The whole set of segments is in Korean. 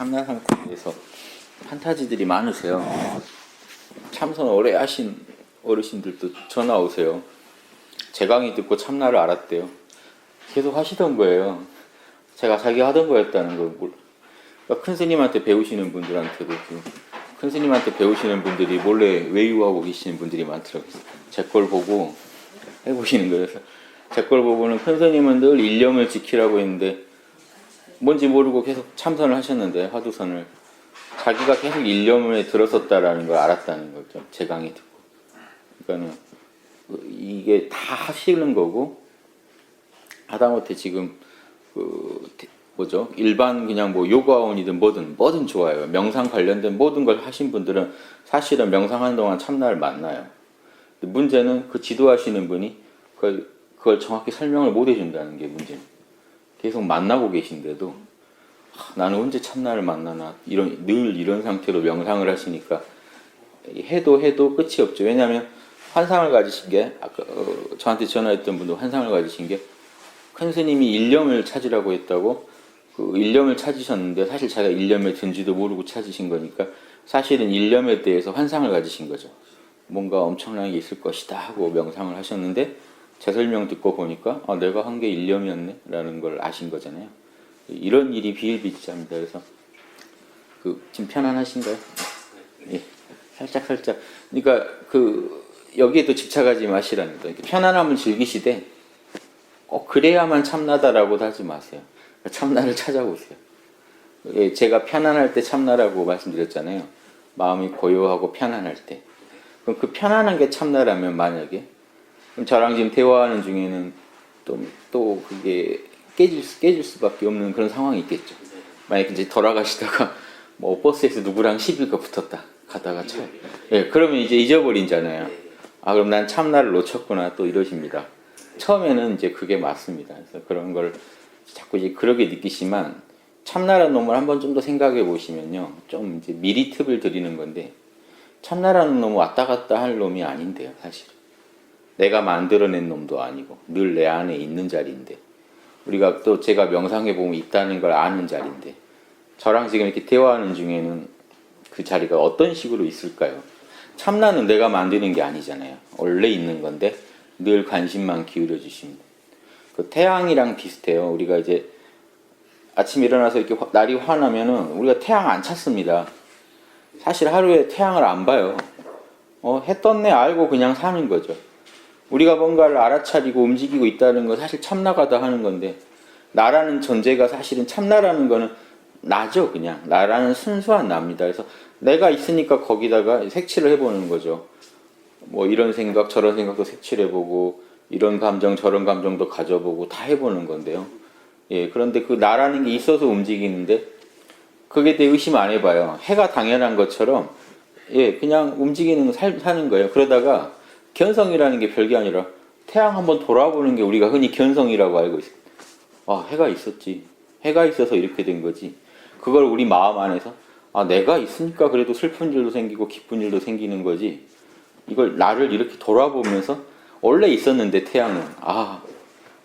참나 상태에 대해서 판타지들이 많으세요. 참선 오래 하신 어르신들도 전화 오세요. 제 강의 듣고 참나를 알았대요. 계속 하시던 거예요. 제가 자기가 하던 거였다는 걸 그러니까 큰 스님한테 배우시는 분들한테도 큰 스님한테 배우시는 분들이 몰래 외유하고 계시는 분들이 많더라고요. 제 걸 보고 해보시는 거예요. 제 걸 보고는 큰 스님은 늘 일념을 지키라고 했는데 뭔지 모르고 계속 참선을 하셨는데 화두선을 자기가 계속 일념에 들었었다라는 걸 알았다는 거죠. 제 강의 듣고. 그러니까는 이게 다 하시는 거고 하다못해 지금 뭐죠? 일반 그냥 뭐 요가원이든 뭐든 좋아요. 명상 관련된 모든 걸 하신 분들은 사실은 명상하는 동안 참나를 만나요. 문제는 그 지도하시는 분이 그걸 정확히 설명을 못 해준다는 게 문제입니다. 계속 만나고 계신데도 나는 언제 참나를 만나나 늘 이런 상태로 명상을 하시니까 해도 끝이 없죠. 왜냐하면 환상을 가지신 게 아까 저한테 전화했던 분도 환상을 가지신 게 큰 스님이 일념을 찾으라고 했다고 그 일념을 찾으셨는데 사실 자기가 일념에 든지도 모르고 찾으신 거니까 사실은 일념에 대해서 환상을 가지신 거죠. 뭔가 엄청난 게 있을 것이다 하고 명상을 하셨는데 제 설명 듣고 보니까 내가 한 게 일념이었네 라는 걸 아신 거잖아요. 이런 일이 비일비재합니다. 그래서 지금 편안하신가요? 예, 살짝 그러니까 여기에도 집착하지 마시라는 거예요. 편안함을 즐기시되 꼭 그래야만 참나다라고도 하지 마세요. 참나를 찾아보세요. 예, 제가 편안할 때 참나라고 말씀드렸잖아요. 마음이 고요하고 편안할 때. 그럼 그 편안한 게 참나라면 만약에 그럼 저랑 지금 대화하는 중에는 또 그게 깨질 수밖에 없는 그런 상황이 있겠죠. 만약에 이제 돌아가시다가 뭐 버스에서 누구랑 시비가 붙었다 가다가 예, 그러면 이제 잊어버린잖아요. 그럼 난 참나를 놓쳤구나 또 이러십니다. 처음에는 이제 그게 맞습니다. 그래서 그런 걸 자꾸 이제 그렇게 느끼시면 참나라는 놈을 한번 좀 더 생각해 보시면요. 좀 이제 미리 팁을 드리는 건데 참나라는 놈은 왔다 갔다 할 놈이 아닌데요, 사실. 내가 만들어낸 놈도 아니고 늘 내 안에 있는 자리인데 우리가 또 제가 명상해 보면 있다는 걸 아는 자리인데 저랑 지금 이렇게 대화하는 중에는 그 자리가 어떤 식으로 있을까요? 참나는 내가 만드는 게 아니잖아요. 원래 있는 건데 늘 관심만 기울여 주십니다. 그 태양이랑 비슷해요. 우리가 이제 아침에 일어나서 이렇게 날이 환하면은 우리가 태양 안 찾습니다. 사실 하루에 태양을 안 봐요. 해 떴네 알고 그냥 사는 거죠. 우리가 뭔가를 알아차리고 움직이고 있다는 건 사실 참나가다 하는 건데 나라는 존재가 사실은 참나라는 거는 나죠. 그냥 나라는 순수한 나입니다. 그래서 내가 있으니까 거기다가 색칠을 해보는 거죠. 뭐 이런 생각 저런 생각도 색칠해보고 이런 감정 저런 감정도 가져보고 다 해보는 건데요. 예, 그런데 그 나라는 게 있어서 움직이는데 그게 대해 의심 안 해봐요. 해가 당연한 것처럼 예, 그냥 움직이는 거 사는 거예요. 그러다가 견성이라는 게 별게 아니라 태양 한번 돌아보는 게 우리가 흔히 견성이라고 알고 있어요. 해가 있었지. 해가 있어서 이렇게 된 거지. 그걸 우리 마음 안에서 내가 있으니까 그래도 슬픈 일도 생기고 기쁜 일도 생기는 거지. 이걸 나를 이렇게 돌아보면서 원래 있었는데 태양은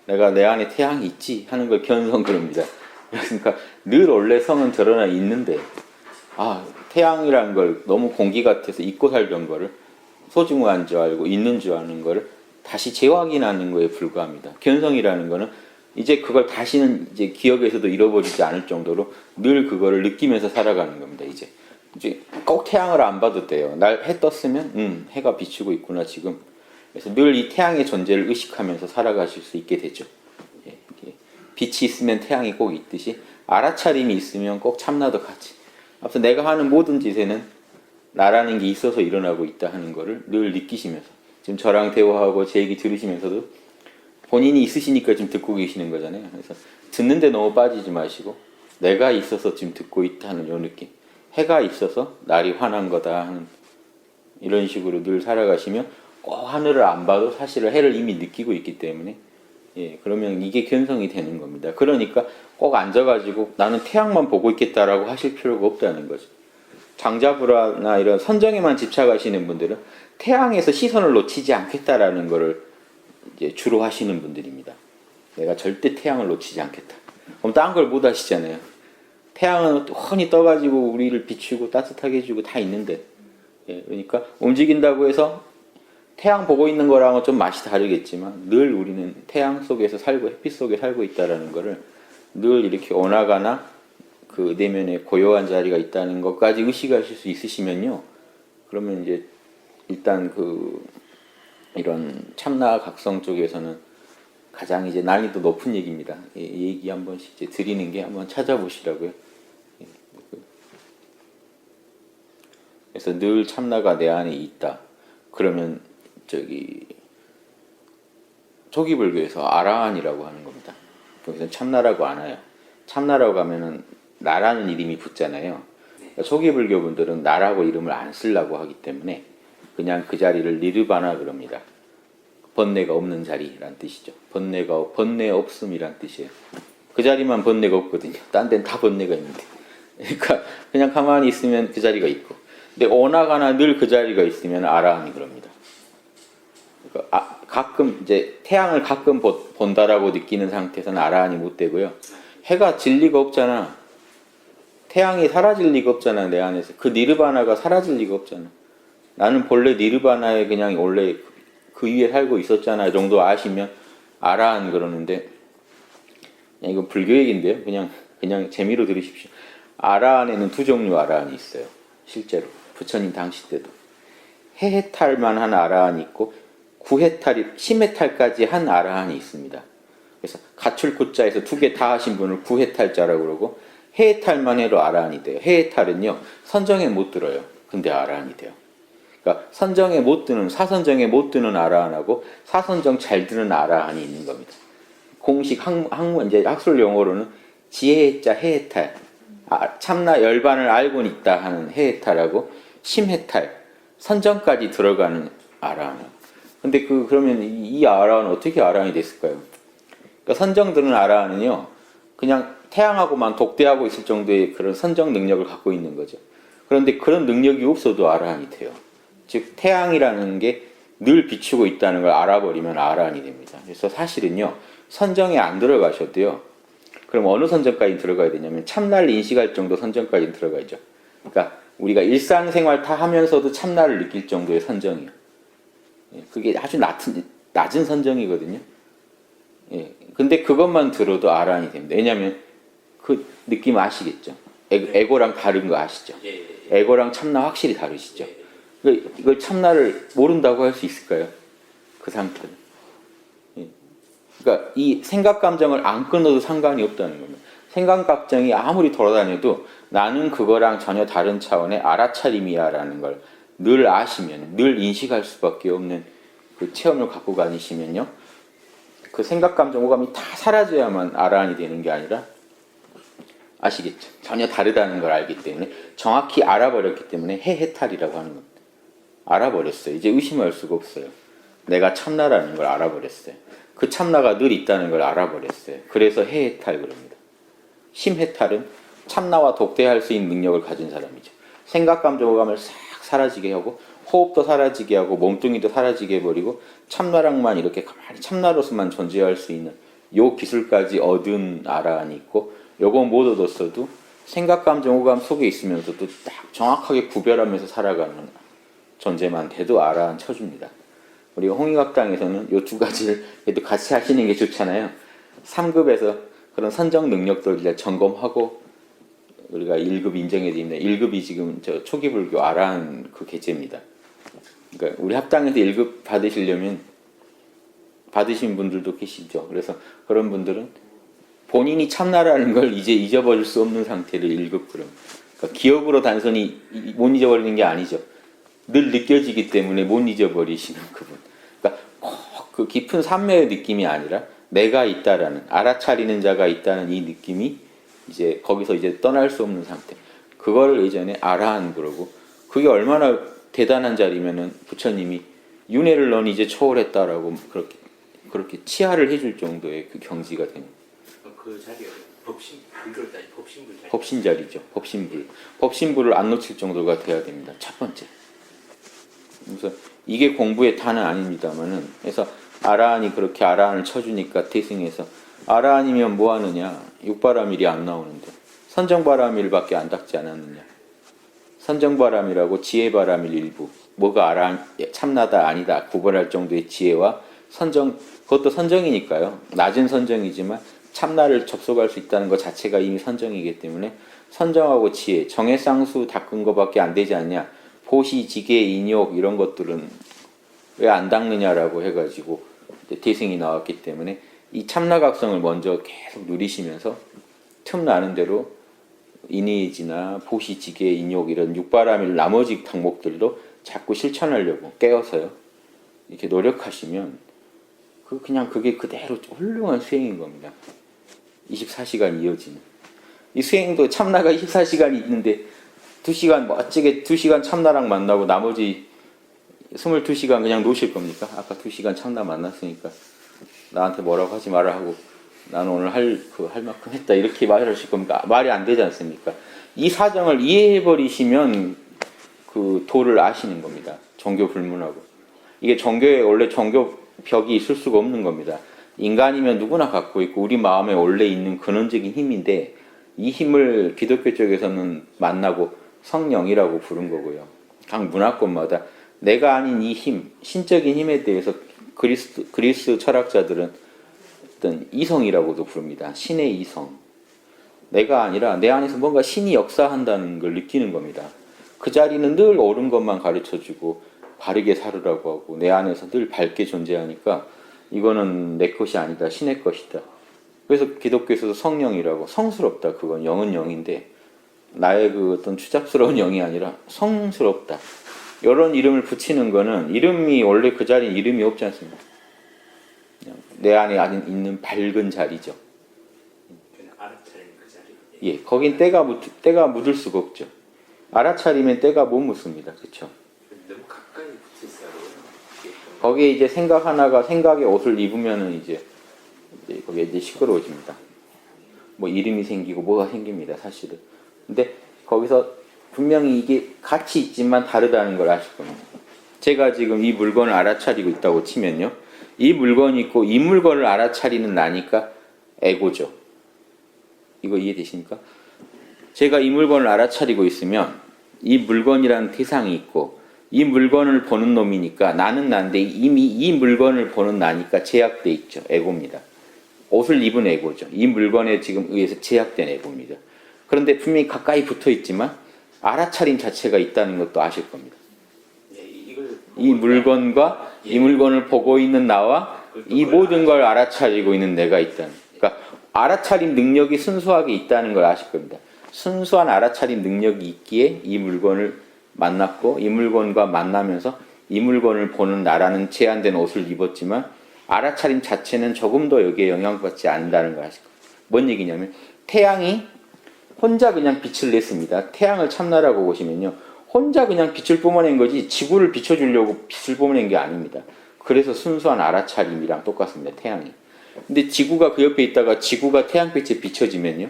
내가 내 안에 태양이 있지 하는 걸 견성 그럽니다. 그러니까 늘 원래 성은 드러나 있는데 태양이라는 걸 너무 공기 같아서 잊고 살던 거를 소중한 줄 알고 있는 줄 아는 거를 다시 재확인하는 거에 불과합니다. 견성이라는 거는 이제 그걸 다시는 이제 기억에서도 잃어버리지 않을 정도로 늘 그거를 느끼면서 살아가는 겁니다. 이제 꼭 태양을 안 봐도 돼요. 날 해 떴으면 해가 비추고 있구나 지금. 그래서 늘 이 태양의 존재를 의식하면서 살아가실 수 있게 되죠. 예, 빛이 있으면 태양이 꼭 있듯이 알아차림이 있으면 꼭 참나도 같이. 앞서 내가 하는 모든 짓에는 나라는 게 있어서 일어나고 있다 하는 거를 늘 느끼시면서 지금 저랑 대화하고 제 얘기 들으시면서도 본인이 있으시니까 지금 듣고 계시는 거잖아요. 그래서 듣는데 너무 빠지지 마시고 내가 있어서 지금 듣고 있다 하는 요 느낌. 해가 있어서 날이 환한 거다 하는 이런 식으로 늘 살아가시면 꼭 하늘을 안 봐도 사실은 해를 이미 느끼고 있기 때문에 그러면 이게 견성이 되는 겁니다. 그러니까 꼭 앉아가지고 나는 태양만 보고 있겠다라고 하실 필요가 없다는 거죠. 장자부라나 이런 선정에만 집착하시는 분들은 태양에서 시선을 놓치지 않겠다라는 거를 이제 주로 하시는 분들입니다. 내가 절대 태양을 놓치지 않겠다. 그럼 딴 걸 못 하시잖아요. 태양은 훤히 떠가지고 우리를 비추고 따뜻하게 해주고 다 있는데, 예, 그러니까 움직인다고 해서 태양 보고 있는 거랑은 좀 맛이 다르겠지만 늘 우리는 태양 속에서 살고 햇빛 속에 살고 있다라는 거를 늘 이렇게 오나가나 그 내면에 고요한 자리가 있다는 것까지 의식하실 수 있으시면요, 그러면 이제 일단 그 이런 참나 각성 쪽에서는 가장 이제 난이도 높은 얘기입니다. 이 얘기 한 번씩 이제 드리는 게 한번 찾아보시라고요. 그래서 늘 참나가 내 안에 있다. 그러면 저기 초기불교에서 아라한이라고 하는 겁니다. 거기서 참나라고 안 해요. 참나라고 하면은 나라는 이름이 붙잖아요. 그러니까 초기불교 분들은 나라고 이름을 안 쓰려고 하기 때문에 그냥 그 자리를 니르바나 그럽니다. 번뇌가 없는 자리란 뜻이죠. 번뇌 없음이란 뜻이에요. 그 자리만 번뇌가 없거든요. 딴 데는 다 번뇌가 있는데. 그러니까 그냥 가만히 있으면 그 자리가 있고. 근데 오나가나 늘 그 자리가 있으면 아라한이 그럽니다. 그러니까 가끔 이제 태양을 가끔 본다라고 느끼는 상태에서는 아라한이 못 되고요. 해가 질 리가 없잖아. 태양이 사라질 리가 없잖아, 내 안에서. 그 니르바나가 사라질 리가 없잖아. 나는 본래 니르바나에 그냥 원래 그 위에 살고 있었잖아 정도 아시면 아라한 그러는데, 이건 불교 얘기인데요. 그냥 재미로 들으십시오. 아라한에는 두 종류 아라한이 있어요. 실제로 부처님 당시 때도 해해탈만 한 아라한이 있고 9해탈이 10해탈까지 한 아라한이 있습니다. 그래서 가출구자에서 두 개 다 하신 분을 9해탈자라고 그러고, 해해탈만 해도 아라한이 돼요. 해해탈은요 선정에 못 들어요. 근데 아라한이 돼요. 그러니까 선정에 못 드는, 사선정에 못 드는 아라한하고 사선정 잘 드는 아라한이 있는 겁니다. 공식 학문 이제 학술 용어로는 지혜자 해해탈, 참나 열반을 알고는 있다 하는 해해탈하고 심해탈, 선정까지 들어가는 아라한. 근데 그러면 이 아라한은 어떻게 아라한이 됐을까요? 그러니까 선정 드는 아라한은요 그냥 태양하고만 독대하고 있을 정도의 그런 선정 능력을 갖고 있는 거죠. 그런데 그런 능력이 없어도 아라한이 돼요. 즉 태양이라는 게 늘 비추고 있다는 걸 알아버리면 아라한이 됩니다. 그래서 사실은요 선정에 안 들어가셔도요, 그럼 어느 선정까지 들어가야 되냐면 참나를 인식할 정도 선정까지 들어가죠. 그러니까 우리가 일상생활 다 하면서도 참나를 느낄 정도의 선정이요. 그게 아주 낮은 선정이거든요. 예. 근데 그것만 들어도 아라한이 됩니다. 왜냐하면 그 느낌 아시겠죠? 에고랑 다른 거 아시죠? 에고랑 참나 확실히 다르시죠? 이걸 참나를 모른다고 할 수 있을까요? 그 상태는. 예. 그러니까 이 생각 감정을 안 끊어도 상관이 없다는 겁니다. 생각 감정이 아무리 돌아다녀도 나는 그거랑 전혀 다른 차원의 알아차림이야라는 걸 늘 아시면, 늘 인식할 수밖에 없는 그 체험을 갖고 다니시면요, 그 생각 감정 오감이 다 사라져야만 아라한이 되는 게 아니라, 아시겠죠? 전혀 다르다는 걸 알기 때문에, 정확히 알아버렸기 때문에 해해탈이라고 하는 겁니다. 알아버렸어요. 이제 의심할 수가 없어요. 내가 참나라는 걸 알아버렸어요. 그 참나가 늘 있다는 걸 알아버렸어요. 그래서 해해탈 그럽니다. 심해탈은 참나와 독대할 수 있는 능력을 가진 사람이죠. 생각 감정 오감을 싹 사라지게 하고, 호흡도 사라지게 하고, 몸뚱이도 사라지게 해버리고, 참나랑만 이렇게 가만히 참나로서만 존재할 수 있는 요 기술까지 얻은 아라한이 있고, 요거 못 얻었어도 생각 감정 오감 속에 있으면서도 딱 정확하게 구별하면서 살아가는 존재만 돼도 아라한 쳐줍니다. 우리 홍익학당에서는 요 두 가지를 그래도 같이 하시는 게 좋잖아요. 3급에서 그런 선정 능력들을 이제 점검하고 우리가 1급 인정해드립니다. 1급이 지금 저 초기불교 아라한 그 계제입니다. 그러니까 우리 합당에서 1급 받으시려면 받으신 분들도 계시죠. 그래서 그런 분들은 본인이 참나라는 걸 이제 잊어버릴 수 없는 상태를 1급 그럼. 그러니까 기억으로 단순히 못 잊어버리는 게 아니죠. 늘 느껴지기 때문에 못 잊어버리시는 그분. 그러니까 꼭 그 깊은 삼매의 느낌이 아니라 내가 있다라는, 알아차리는 자가 있다는 이 느낌이 이제 거기서 이제 떠날 수 없는 상태. 그거를 예전에 아라한 그러고, 그게 얼마나 대단한 자리면은 부처님이 윤회를 넌 이제 초월했다라고 그렇게 치하를 해줄 정도의 그 경지가 됩니다. 그 자리가 법신불 자리, 법신불 자리. 법신자리죠. 법신불을 안 놓칠 정도가 돼야 됩니다. 첫 번째. 그래서 이게 공부의 탄은 아닙니다만은, 그래서 아라한이 그렇게 아라한을 쳐주니까 태승에서 아라한이면 뭐 하느냐, 육바라밀이 안 나오는데 선정바람일밖에 안 닦지 않았느냐. 선정바람이라고 지혜바람일 일부. 뭐가 참나다 아니다 구분할 정도의 지혜와 선정, 그것도 선정이니까요. 낮은 선정이지만 참나를 접속할 수 있다는 것 자체가 이미 선정이기 때문에 선정하고 지혜, 정해쌍수 닦은 것밖에 안 되지 않냐. 보시, 지계, 인욕 이런 것들은 왜 안 닦느냐라고 해가지고 대승이 나왔기 때문에 이 참나각성을 먼저 계속 누리시면서 틈나는 대로 인의지나 보시, 지계, 인욕 이런 육바람일 나머지 덕목들도 자꾸 실천하려고 깨어서요. 이렇게 노력하시면 그냥 그게 그대로 훌륭한 수행인 겁니다. 24시간 이어지는. 이 수행도 참나가 24시간이 있는데 2시간 멋지게 2시간 참나랑 만나고 나머지 22시간 그냥 노실 겁니까? 아까 2시간 참나 만났으니까 나한테 뭐라고 하지 마라 하고 나는 오늘 할 만큼 했다 이렇게 말하실 겁니까? 말이 안 되지 않습니까? 이 사정을 이해해 버리시면 그 도를 아시는 겁니다. 종교 불문하고. 이게 종교에 원래 종교 벽이 있을 수가 없는 겁니다. 인간이면 누구나 갖고 있고 우리 마음에 원래 있는 근원적인 힘인데 이 힘을 기독교 쪽에서는 만나고 성령이라고 부른 거고요. 각 문화권마다 내가 아닌 이 힘, 신적인 힘에 대해서 그리스 철학자들은 어떤 이성이라고도 부릅니다. 신의 이성. 내가 아니라 내 안에서 뭔가 신이 역사한다는 걸 느끼는 겁니다. 그 자리는 늘 옳은 것만 가르쳐주고 바르게 살으라고 하고 내 안에서 늘 밝게 존재하니까 이거는 내 것이 아니다. 신의 것이다. 그래서 기독교에서도 성령이라고 성스럽다. 그건 영은 영인데 나의 그 어떤 추잡스러운 영이 아니라 성스럽다. 이런 이름을 붙이는 거는 이름이 원래 그 자리에 이름이 없지 않습니까? 내 안에 있는 밝은 자리죠. 알아차린 그 자리. 예, 거긴 때가 묻을 수가 없죠. 알아차리면 때가 못 묻습니다. 그렇죠? 너무 가까이 붙어 있어요. 거기에 이제 생각 하나가 생각의 옷을 입으면은 이제 거기에 이제 시끄러워집니다. 뭐 이름이 생기고 뭐가 생깁니다. 사실은. 근데 거기서 분명히 이게 같이 있지만 다르다는 걸 아실 겁니다. 제가 지금 이 물건을 알아차리고 있다고 치면요. 이 물건이 있고 이 물건을 알아차리는 나니까 에고죠. 이거 이해되십니까? 제가 이 물건을 알아차리고 있으면 이 물건이라는 대상이 있고 이 물건을 보는 놈이니까 나는 난데 이미 이 물건을 보는 나니까 제약돼 있죠. 에고입니다. 옷을 입은 에고죠. 이 물건에 지금 의해서 제약된 에고입니다. 그런데 분명히 가까이 붙어 있지만 알아차림 자체가 있다는 것도 아실 겁니다. 이 물건과 이 물건을 보고 있는 나와 이 모든 걸 알아차리고 있는 내가 있다는. 그러니까 알아차림 능력이 순수하게 있다는 걸 아실 겁니다. 순수한 알아차림 능력이 있기에 이 물건을 만났고 이 물건과 만나면서 이 물건을 보는 나라는 제한된 옷을 입었지만 알아차림 자체는 조금 더 여기에 영향받지 않는다는 걸 아실 겁니다. 뭔 얘기냐면 태양이 혼자 그냥 빛을 냈습니다. 태양을 참나라고 보시면요. 혼자 그냥 빛을 뿜어낸 거지 지구를 비춰주려고 빛을 뿜어낸 게 아닙니다. 그래서 순수한 알아차림이랑 똑같습니다. 태양이. 근데 지구가 그 옆에 있다가 지구가 태양빛에 비춰지면요.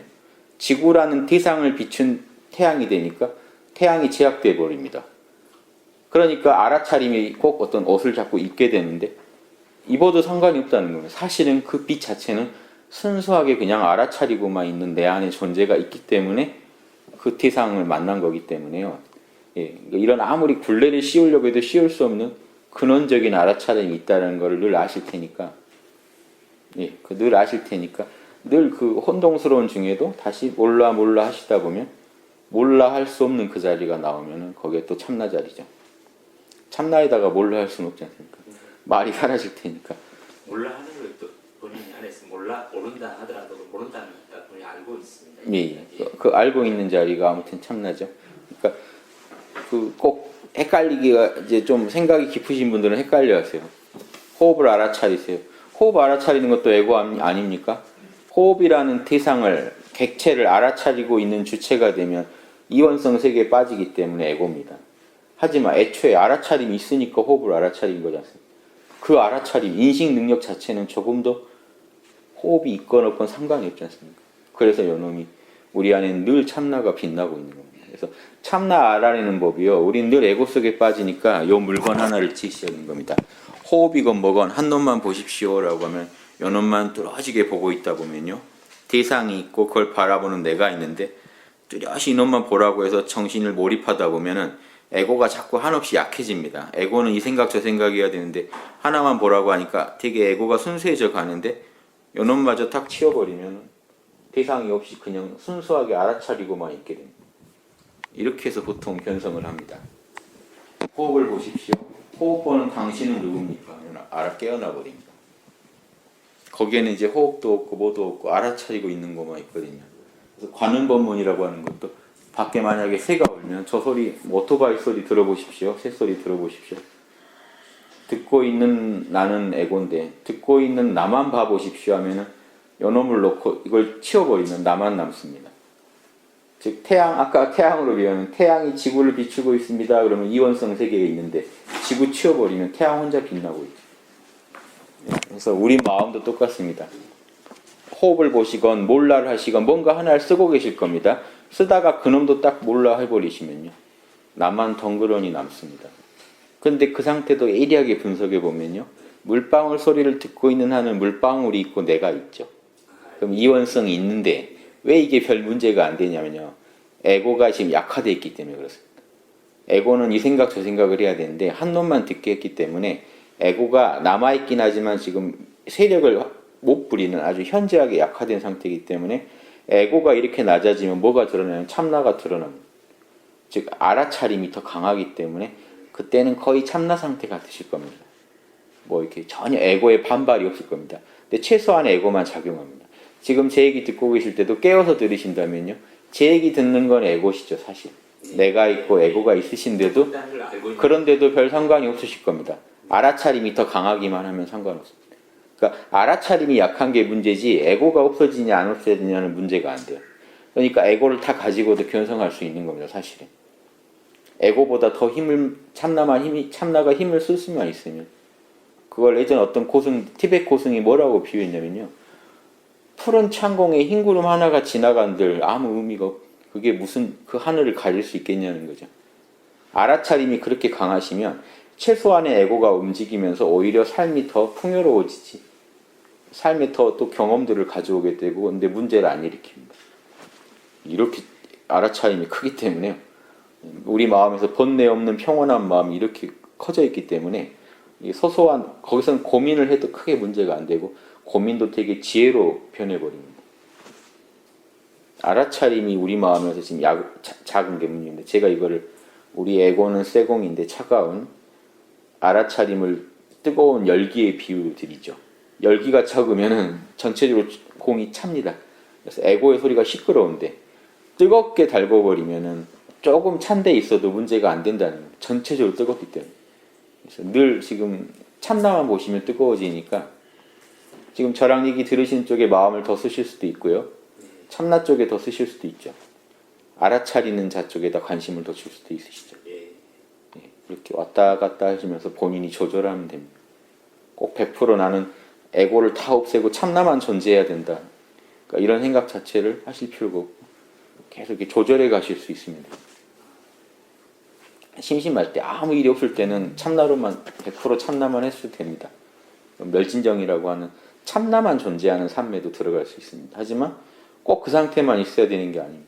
지구라는 대상을 비춘 태양이 되니까 태양이 제약돼 버립니다. 그러니까 알아차림이 꼭 어떤 옷을 자꾸 입게 되는데 입어도 상관이 없다는 겁니다. 사실은 그 빛 자체는 순수하게 그냥 알아차리고만 있는 내 안에 존재가 있기 때문에 그 대상을 만난 거기 때문에요. 예, 이런 아무리 굴레를 씌우려고 해도 씌울 수 없는 근원적인 알아차림이 있다는 걸 늘 아실 테니까, 예, 늘 아실 테니까 늘 그 혼동스러운 중에도 다시 몰라 하시다 보면 몰라 할 수 없는 그 자리가 나오면은 거기에 또 참나 자리죠. 참나에다가 몰라 할 수는 없지 않습니까? 말이 사라질 테니까. 몰라 하는 걸 또 본인이 안에서 모른다 하더라도 모른다는 걸 본인이 알고 있습니다. 예. 그 알고 있는 자리가 아무튼 참나죠. 그러니까 그 꼭 헷갈리기가 이제 좀 생각이 깊으신 분들은 헷갈려하세요. 호흡을 알아차리세요. 호흡 알아차리는 것도 에고 아닙니까? 호흡이라는 대상을 객체를 알아차리고 있는 주체가 되면 이원성 세계에 빠지기 때문에 에고입니다. 하지만 애초에 알아차림이 있으니까 호흡을 알아차린 거지 않습니까? 그 알아차림, 인식 능력 자체는 조금 더 호흡이 있건 없건 상관이 없지 않습니까? 그래서 요놈이 우리 안에는 늘 참나가 빛나고 있는 겁니다. 그래서 참나 알아내는 법이요. 우린 늘 에고 속에 빠지니까 요 물건 하나를 지시하는 겁니다. 호흡이건 뭐건 한 놈만 보십시오라고 하면 요 놈만 뚫어지게 보고 있다 보면요. 대상이 있고 그걸 바라보는 내가 있는데 뚜렷이 이놈만 보라고 해서 정신을 몰입하다 보면은 에고가 자꾸 한없이 약해집니다. 에고는 이 생각 저 생각해야 되는데 하나만 보라고 하니까 되게 에고가 순수해져 가는데 요놈마저 탁 치워버리면 대상이 없이 그냥 순수하게 알아차리고만 있게 됩니다. 이렇게 해서 보통 견성을 합니다. 호흡을 보십시오. 호흡 보는 당신은 누굽니까? 깨어나 버립니다. 거기에는 이제 호흡도 없고 뭐도 없고 알아차리고 있는 것만 있거든요. 그래서 관음법문이라고 하는 것도 밖에 만약에 새가 울면 저 소리, 오토바이 소리 들어보십시오. 새 소리 들어보십시오. 듣고 있는 나는 에고인데 듣고 있는 나만 봐보십시오 하면은 요놈을 놓고 이걸 치워버리면 나만 남습니다. 즉 태양, 아까 태양으로 비하면 태양이 지구를 비추고 있습니다. 그러면 이원성 세계에 있는데 지구 치워버리면 태양 혼자 빛나고 있죠. 그래서 우리 마음도 똑같습니다. 호흡을 보시건 몰라를 하시건 뭔가 하나를 쓰고 계실 겁니다. 쓰다가 그놈도 딱 몰라 해버리시면요. 나만 덩그러니 남습니다. 그런데 그 상태도 예리하게 분석해 보면요. 물방울 소리를 듣고 있는 한은 물방울이 있고 내가 있죠. 그럼 이원성이 있는데 왜 이게 별 문제가 안 되냐면요. 에고가 지금 약화되어 있기 때문에 그렇습니다. 에고는 이 생각 저 생각을 해야 되는데 한 놈만 듣게 했기 때문에 에고가 남아있긴 하지만 지금 세력을 못 부리는 아주 현저하게 약화된 상태이기 때문에 에고가 이렇게 낮아지면 뭐가 드러나면 참나가 드러납니다. 즉 알아차림이 더 강하기 때문에 그때는 거의 참나 상태 같으실 겁니다. 뭐 이렇게 전혀 에고에 반발이 없을 겁니다. 근데 최소한의 에고만 작용합니다. 지금 제 얘기 듣고 계실 때도 깨워서 들으신다면요. 제 얘기 듣는 건 에고시죠, 사실. 내가 있고 에고가 있으신데도 그런데도 별 상관이 없으실 겁니다. 알아차림이 더 강하기만 하면 상관없습니다. 그러니까 알아차림이 약한 게 문제지 에고가 없어지냐 안 없어지냐는 문제가 안 돼요. 그러니까 에고를 다 가지고도 견성할 수 있는 겁니다, 사실은. 에고보다 더 참나가 힘을 쓸 수만 있으면 그걸 예전 어떤 티베트 고승이 뭐라고 비유했냐면요. 푸른 창공에 흰 구름 하나가 지나간들 아무 의미가 없. 그게 무슨 그 하늘을 가릴 수 있겠냐는 거죠. 알아차림이 그렇게 강하시면 최소한의 에고가 움직이면서 오히려 삶이 더 풍요로워지지. 삶에 더 또 경험들을 가져오게 되고 근데 문제를 안 일으킵니다. 이렇게 알아차림이 크기 때문에 우리 마음에서 번뇌 없는 평온한 마음이 이렇게 커져 있기 때문에 소소한 거기서는 고민을 해도 크게 문제가 안 되고 고민도 되게 지혜로 변해버립니다. 알아차림이 우리 마음에서 지금 작은 게 문제인데 제가 이거를 우리 에고는 쇠공인데 차가운 알아차림을 뜨거운 열기에 비유드리죠. 열기가 적으면은 전체적으로 공이 찹니다. 그래서 에고의 소리가 시끄러운데 뜨겁게 달궈버리면은 조금 찬 데 있어도 문제가 안 된다는 거예요. 전체적으로 뜨겁기 때문에. 그래서 늘 지금 참나만 보시면 뜨거워지니까 지금 저랑 얘기 들으신 쪽에 마음을 더 쓰실 수도 있고요. 참나 쪽에 더 쓰실 수도 있죠. 알아차리는 자 쪽에다 관심을 더 줄 수도 있으시죠. 이렇게 왔다 갔다 하시면서 본인이 조절하면 됩니다. 꼭 100% 나는 에고를 다 없애고 참나만 존재해야 된다. 그러니까 이런 생각 자체를 하실 필요가 없고 계속 이렇게 조절해 가실 수 있습니다. 심심할 때 아무 일이 없을 때는 참나로만 100% 참나만 했어도 됩니다. 멸진정이라고 하는 참나만 존재하는 삶에도 들어갈 수 있습니다. 하지만 꼭 그 상태만 있어야 되는 게 아닙니다.